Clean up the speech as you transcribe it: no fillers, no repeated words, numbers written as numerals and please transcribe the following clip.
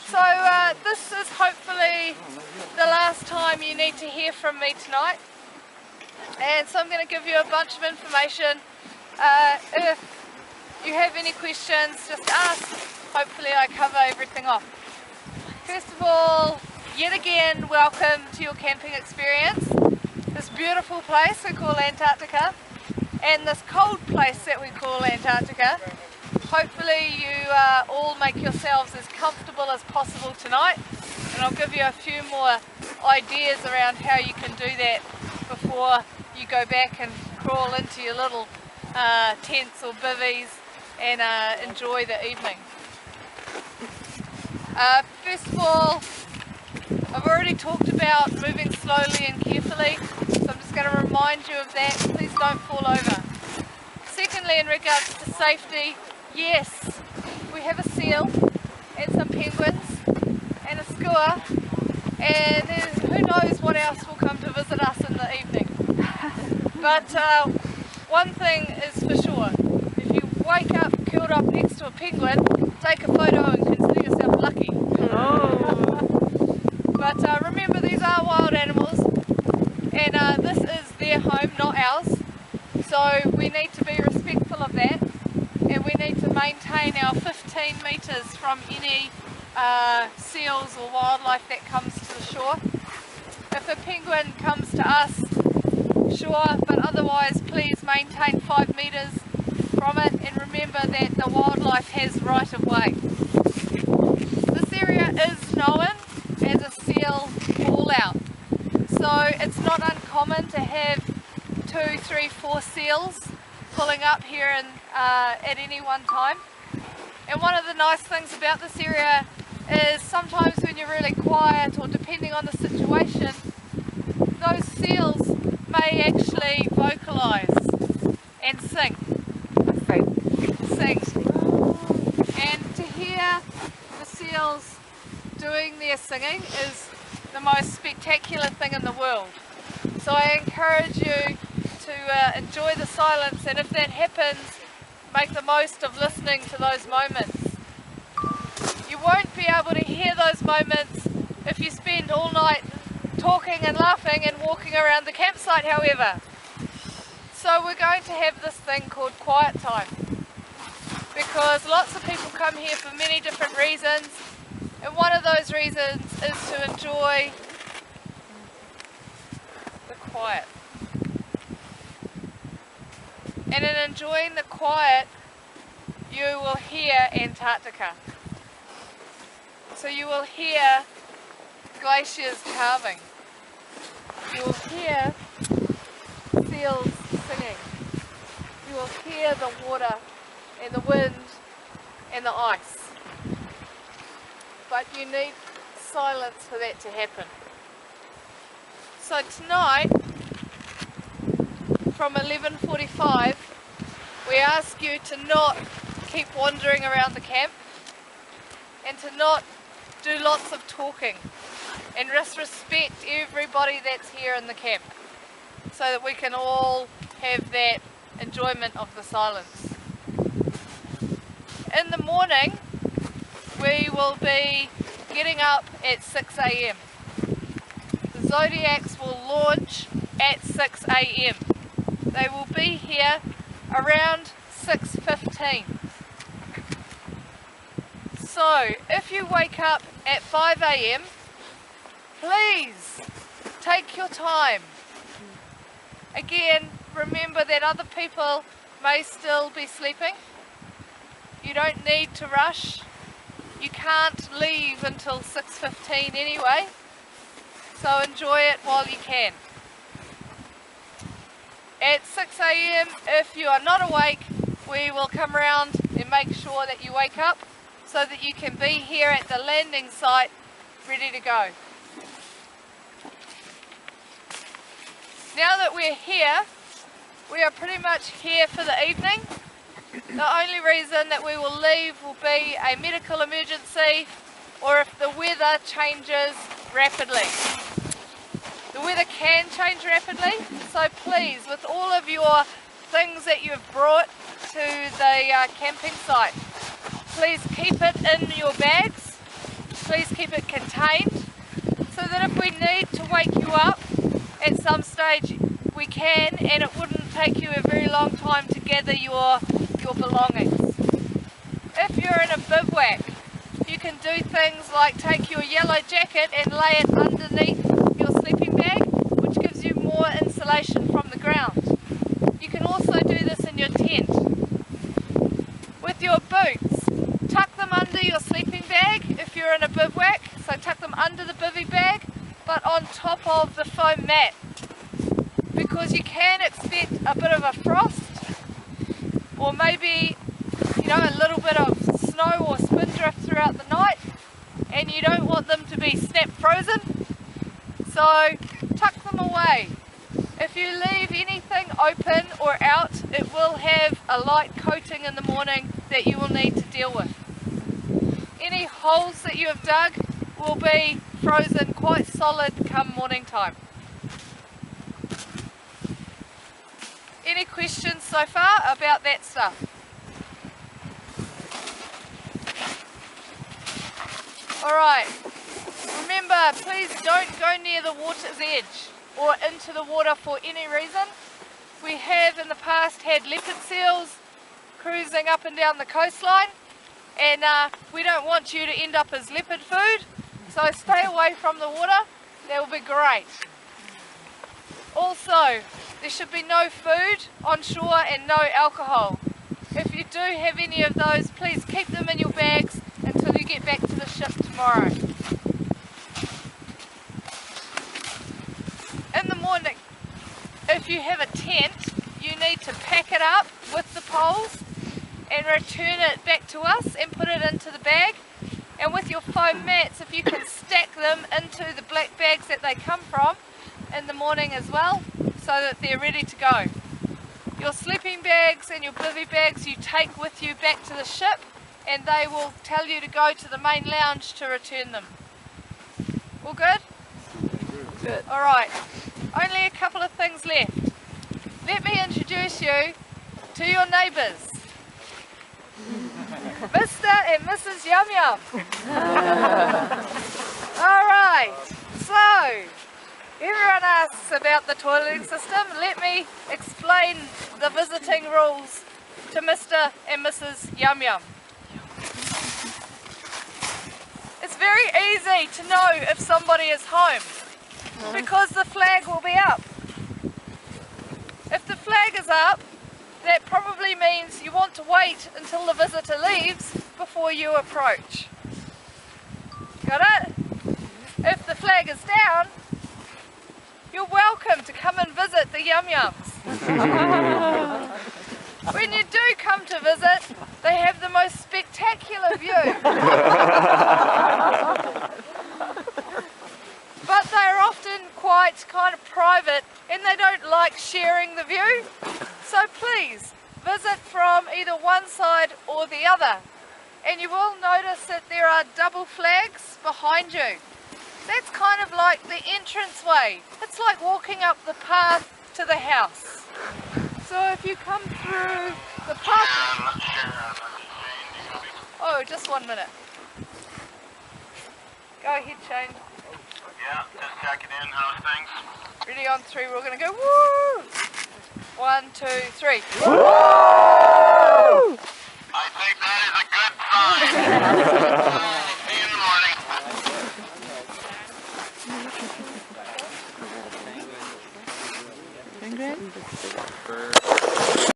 So this is hopefully the last time you need to hear from me tonight, and so I'm going to give you a bunch of information. If you have any questions, just ask. Hopefully I cover everything off. First of all, yet again, welcome to your camping experience. This beautiful place we call Antarctica, and this cold place that we call Antarctica. Hopefully you all make yourselves as comfortable as possible tonight, and I'll give you a few more ideas around how you can do that before you go back and crawl into your little tents or bivvies and enjoy the evening. First of all, I've already talked about moving slowly and carefully, so I'm just going to remind you of that. Please don't fall over. Secondly, in regards to safety, yes, we have a seal and some penguins and a skua, and who knows what else will come to visit us in the evening. But one thing is for sure, if you wake up curled up next to a penguin, take a photo and consider yourself lucky. Oh. But remember, these are wild animals, and this is their home, not ours, so we need to be respectful of that. And we need to maintain our 15 metres from any seals or wildlife that comes to the shore. If a penguin comes to us, sure, but otherwise please maintain 5 metres from it, and remember that the wildlife has right of way. This area is known as a seal fallout, so it's not uncommon to have 2, 3, 4 seals pulling up here at any one time. And one of the nice things about this area is sometimes when you're really quiet, or depending on the situation, those seals may actually vocalise and sing. Sing. And to hear the seals doing their singing is the most spectacular thing in the world. So I encourage you to enjoy the silence, and if that happens, make the most of listening to those moments. You won't be able to hear those moments if you spend all night talking and laughing and walking around the campsite, however. So we're going to have this thing called quiet time, because lots of people come here for many different reasons, and one of those reasons is to enjoy the quiet. And in enjoying the quiet, you will hear Antarctica. So you will hear glaciers calving. You will hear seals singing. You will hear the water and the wind and the ice. But you need silence for that to happen. So tonight, from 11:45, we ask you to not keep wandering around the camp, and to not do lots of talking, and just respect everybody that's here in the camp, so that we can all have that enjoyment of the silence. In the morning, we will be getting up at 6 AM. The Zodiacs will launch at 6 AM. They will be here around 6:15. So if you wake up at 5 AM, please take your time. Again, remember that other people may still be sleeping. You don't need to rush. You can't leave until 6:15 anyway, so enjoy it while you can. At 6 AM, if you are not awake, we will come around and make sure that you wake up so that you can be here at the landing site ready to go. Now that we're here, we are pretty much here for the evening. The only reason that we will leave will be a medical emergency, or if the weather changes rapidly. The weather can change rapidly, so please, with all of your things that you've brought to the camping site, please keep it in your bags. Please contained, so that if we need to wake you up at some stage we can, and it wouldn't take you a very long time to gather your belongings. If you're in a bivouac, you can do things like take your yellow jacket and lay it underneath your sleeping bag, which gives you more insulation from the ground. You can also do this in your tent. With your boots, tuck them under your sleeping bag if you're in a bivouac, so tuck them under the bivvy bag, but on top of the foam mat, because you can expect a bit of a frost, or maybe a little bit of snow or spindrift throughout the night, and you don't want them to be snap frozen, so tuck them away. If you leave anything open or out, it will have a light coating in the morning that you will need to deal with. Any holes that you have dug will be frozen quite solid come morning time. Any questions so far about that stuff? Alright, remember, please don't go near the water's edge or into the water for any reason. We have in the past had leopard seals cruising up and down the coastline, and we don't want you to end up as leopard food, so stay away from the water. That will be great. Also, there should be no food on shore and no alcohol. If you do have any of those, please keep them in your bags until you get back to the ship tomorrow. In the morning, if you have a tent, you need to pack it up with the poles and return it back to us and put it into the bag. And with your foam mats, if you can stack them into the black bags that they come from in the morning as well, so that they're ready to go. Your sleeping bags and your bivvy bags you take with you back to the ship, and they will tell you to go to the main lounge to return them. All good? Good. Alright, only a couple of things left. Let me introduce you to your neighbours. Mr. and Mrs. Yum Yum. Alright, so everyone asks about the toileting system. Let me explain the visiting rules to Mr. and Mrs. Yum Yum. It's very easy to know if somebody is home because the flag will be up. If the flag is up, that probably means you want to wait until the visitor leaves before you approach. Got it? If the flag is down, you're welcome to come and visit the Yum Yums. When you do come to visit, they have the most spectacular view. But they're often quite kind of private and they don't like sharing the view. So please visit from either one side or the other. And you will notice that there are double flags behind you. That's kind of like the entranceway. It's like walking up the path to the house. So if you come through the path... Oh, just 1 minute. Go ahead, Shane. Yeah, just checking in. How's things? Ready on 3, we're going to go woo! 1, 2, 3. Woo! I think that is a good sign. See you in the morning. Ingrid?